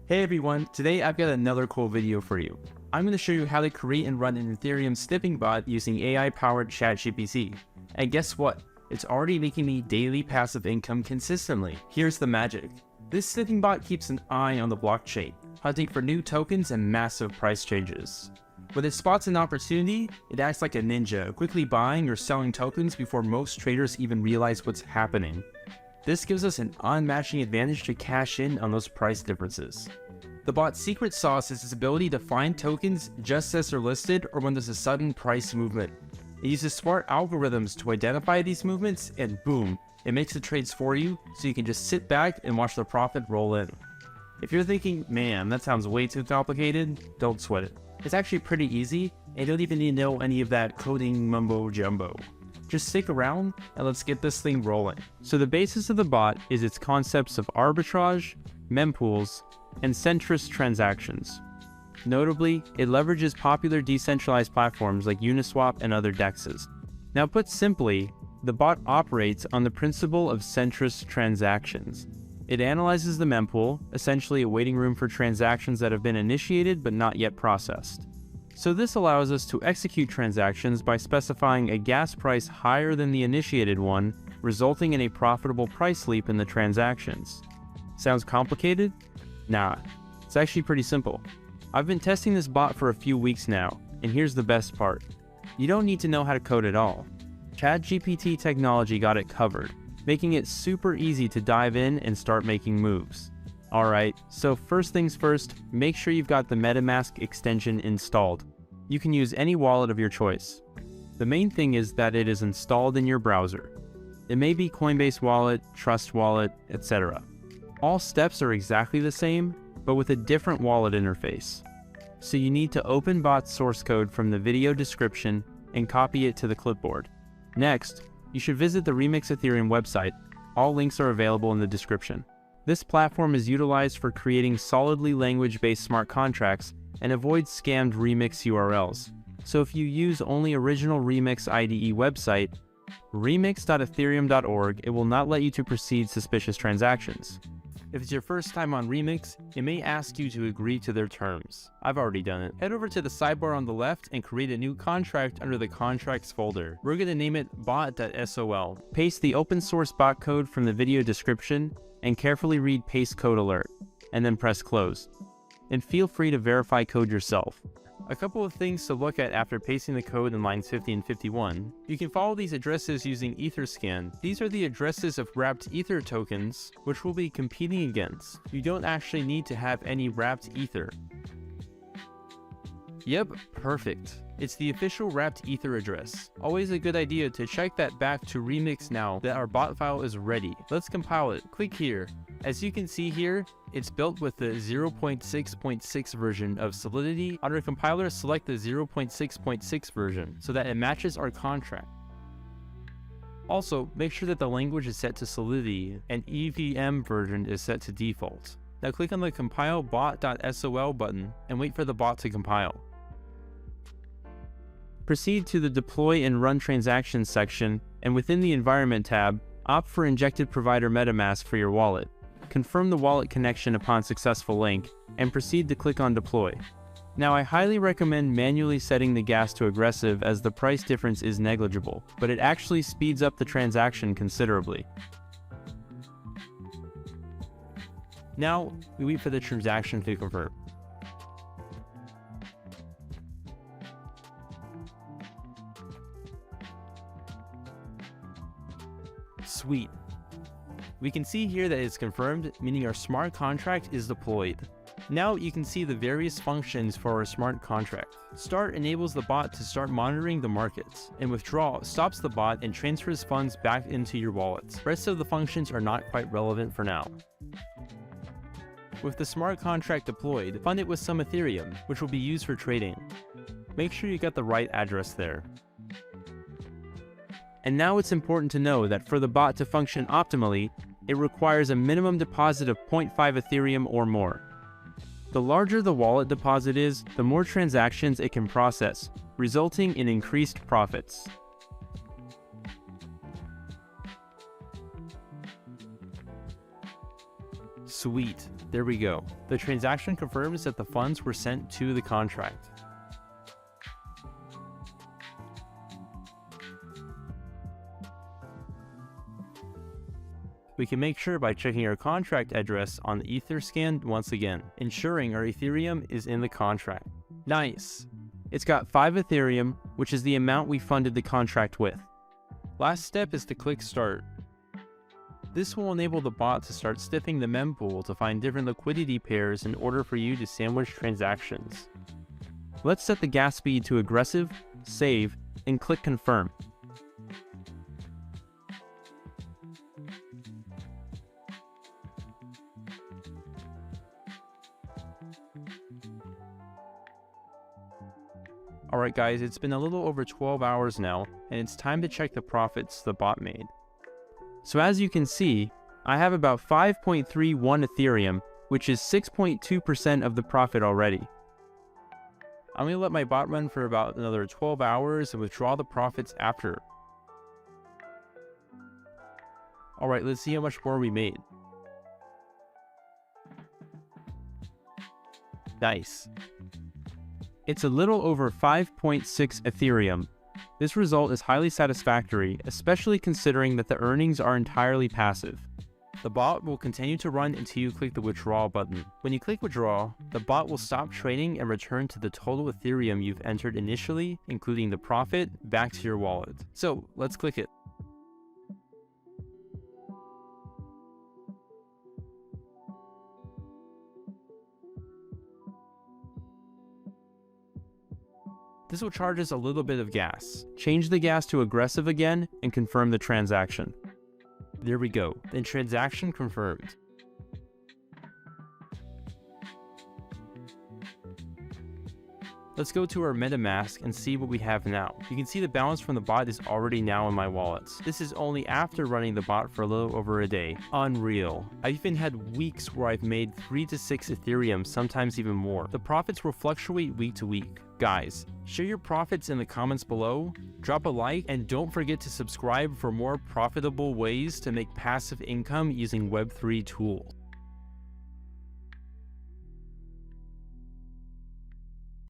Hey everyone, today I've got another cool video for you. I'm going to show you how to create and run an Ethereum sniping bot using AI-powered ChatGPT. And guess what? It's already making me daily passive income consistently. Here's the magic. This sniping bot keeps an eye on the blockchain, hunting for new tokens and massive price changes. When it spots an opportunity, it acts like a ninja, quickly buying or selling tokens before most traders even realize what's happening. This gives us an unmatching advantage to cash in on those price differences. The bot's secret sauce is its ability to find tokens just as they're listed or when there's a sudden price movement. It uses smart algorithms to identify these movements and boom, it makes the trades for you so you can just sit back and watch the profit roll in. If you're thinking, man, that sounds way too complicated, don't sweat it. It's actually pretty easy and you don't even need to know any of that coding mumbo jumbo. Just stick around and let's get this thing rolling. So the basis of the bot is its concepts of arbitrage, mempools, and centrist transactions. Notably, it leverages popular decentralized platforms like Uniswap and other DEXs. Now put simply, the bot operates on the principle of centrist transactions. It analyzes the mempool, essentially a waiting room for transactions that have been initiated but not yet processed. So this allows us to execute transactions by specifying a gas price higher than the initiated one, resulting in a profitable price leap in the transactions. Sounds complicated? Nah, it's actually pretty simple. I've been testing this bot for a few weeks now, and here's the best part. You don't need to know how to code at all. ChatGPT technology got it covered, making it super easy to dive in and start making moves. Alright, so first things first, make sure you've got the MetaMask extension installed. You can use any wallet of your choice. The main thing is that it is installed in your browser. It may be Coinbase Wallet, Trust Wallet, etc. All steps are exactly the same, but with a different wallet interface. So you need to open bot's source code from the video description and copy it to the clipboard. Next, you should visit the Remix Ethereum website. All links are available in the description. This platform is utilized for creating solidly language-based smart contracts and avoids scammed Remix URLs. So if you use only original Remix IDE website, remix.ethereum.org, it will not let you to proceed suspicious transactions. If it's your first time on Remix, it may ask you to agree to their terms. I've already done it. Head over to the sidebar on the left and create a new contract under the contracts folder. We're going to name it bot.sol. Paste the open source bot code from the video description and carefully read paste code alert, and then press close. And feel free to verify code yourself. A couple of things to look at after pasting the code in lines 50 and 51. You can follow these addresses using Etherscan. These are the addresses of wrapped Ether tokens, which we'll be competing against. You don't actually need to have any wrapped Ether. Yep, perfect. It's the official wrapped Ether address. Always a good idea to check that back to Remix now that our bot file is ready. Let's compile it. Click here. As you can see here, it's built with the 0.6.6 version of Solidity. Under compiler, select the 0.6.6 version so that it matches our contract. Also, make sure that the language is set to Solidity and EVM version is set to default. Now click on the compile bot.sol button and wait for the bot to compile. Proceed to the Deploy and Run Transactions section, and within the Environment tab, opt for Injected Provider MetaMask for your wallet. Confirm the wallet connection upon successful link, and proceed to click on Deploy. Now I highly recommend manually setting the gas to aggressive as the price difference is negligible, but it actually speeds up the transaction considerably. Now, we wait for the transaction to confirm. Sweet. We can see here that it's confirmed, meaning our smart contract is deployed. Now you can see the various functions for our smart contract. Start enables the bot to start monitoring the markets, and withdraw stops the bot and transfers funds back into your wallet. Rest of the functions are not quite relevant for now. With the smart contract deployed, fund it with some Ethereum, which will be used for trading. Make sure you got the right address there. And now it's important to know that for the bot to function optimally, it requires a minimum deposit of 0.5 Ethereum or more. The larger the wallet deposit is, the more transactions it can process, resulting in increased profits. Sweet. There we go. The transaction confirms that the funds were sent to the contract. We can make sure by checking our contract address on the Etherscan once again, ensuring our Ethereum is in the contract. Nice! It's got 5 Ethereum, which is the amount we funded the contract with. Last step is to click Start. This will enable the bot to start sniffing the mempool to find different liquidity pairs in order for you to sandwich transactions. Let's set the gas speed to aggressive, save, and click Confirm. Alright guys, it's been a little over 12 hours now, and it's time to check the profits the bot made. So as you can see, I have about 5.31 Ethereum, which is 6.2% of the profit already. I'm going to let my bot run for about another 12 hours and withdraw the profits after. Alright, let's see how much more we made. Nice. It's a little over 5.6 Ethereum. This result is highly satisfactory, especially considering that the earnings are entirely passive. The bot will continue to run until you click the withdraw button. When you click withdraw, the bot will stop trading and return to the total Ethereum you've entered initially, including the profit, back to your wallet. So let's click it. This will charge us a little bit of gas. Change the gas to aggressive again and confirm the transaction. There we go, the transaction confirmed. Let's go to our MetaMask and see what we have now. You can see the balance from the bot is already now in my wallets. This is only after running the bot for a little over a day. Unreal. I've even had weeks where I've made 3 to 6 Ethereum, sometimes even more. The profits will fluctuate week to week. Guys, share your profits in the comments below, drop a like, and don't forget to subscribe for more profitable ways to make passive income using Web3 tools.